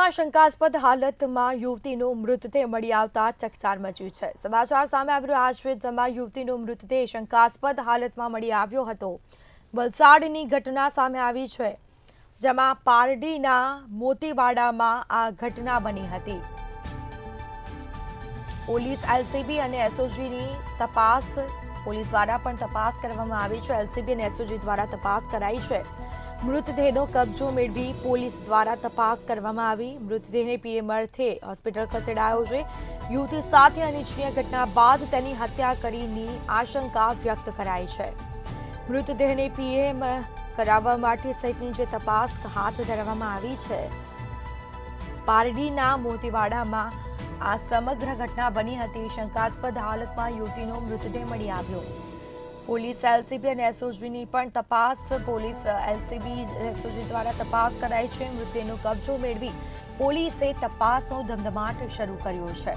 વલસાડમાં શંકાસ્પદ હાલતમાં યુવતીનો મૃતદેહ મળી આવતા ચકચાર મચી છે। સમાચાર સામે આવી રહ્યા છે, જેમાં યુવતીનો મૃતદેહ શંકાસ્પદ હાલતમાં મળી આવ્યો હતો। વલસાડની ઘટના સામે આવી છે, જેમાં પારડીના મોતીવાડામાં આ ઘટના બની હતી। પોલીસ એલસીબી અને એસઓજીની તપાસ પોલીસ દ્વારા પણ તપાસ કરવામાં આવી છે। એલસીબી અને એસઓજી દ્વારા તપાસ કરાઈ છે। મૃતદેહનો કબજો મેળવી પોલીસ દ્વારા તપાસ કરવામાં આવી। મૃતદેહને પીએમ અર્થે હોસ્પિટલ ખસેડાયો છે। યુવતી સાથે અનિચ્છનીય ઘટના બાદ તેની હત્યા કરીની આશંકા વ્યક્ત કરાઈ છે। મૃતદેહને પીએમ કરાવવા માટે સહિતની જે તપાસ હાથ ધરવામાં આવી છે। પારડીના મોતીવાડામાં આ સમગ્ર ઘટના બની હતી। શંકાસ્પદ હાલતમાં યુવતીનો મૃતદેહ મળી આવ્યો। પોલીસ એલસીબી અને એસઓજીની પણ તપાસ પોલીસ એલસીબી એસઓજી દ્વારા તપાસ કરાઈ છે। મૃતદેહનો કબજો મેળવી પોલીસે તપાસનો ધમધમાટ શરૂ કર્યો છે।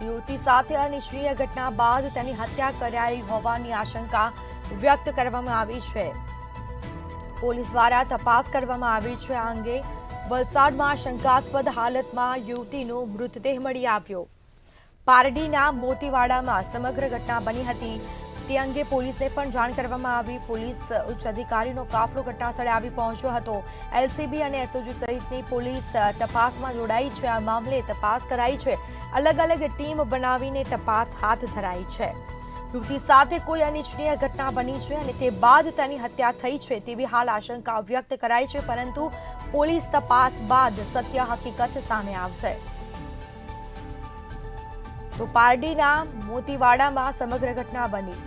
યુવતી સાથે અનિચ્છનીય ઘટના બાદ તેની હત્યા કરાઈ હોવાની આશંકા વ્યક્ત કરવામાં આવી છે। પોલીસ દ્વારા તપાસ કરવામાં આવી છે। આ અંગે વલસાડમાં શંકાસ્પદ હાલતમાં યુવતીનો મૃતદેહ મળી આવ્યો। પારડીના મોતીવાડામાં સમગ્ર ઘટના બની હતી, તે અંગે પોલીસને પણ જાણ કરવામાં આવી। પોલીસ ઉચ્ચ અધિકારીનો કાફલો ઘટનાસ્થળે આવી પહોંચ્યો હતો। એલસીબી અને એસઓજી સહિતની પોલીસ તપાસમાં જોડાઈ છે। આ મામલે તપાસ કરાઈ છે। અલગ અલગ ટીમ બનાવીને તપાસ હાથ ધરાઈ છે। યુવતી સાથે કોઈ અનિચ્છનીય ઘટના બની છે અને તે બાદ તેની હત્યા થઈ છે તેવી હાલ આશંકા વ્યક્ત કરાઈ છે, પરંતુ પોલીસ તપાસ બાદ સત્ય હકીકત સામે આવશે। તો પારડીના મોતીવાડામાં સમગ્ર ઘટના બની।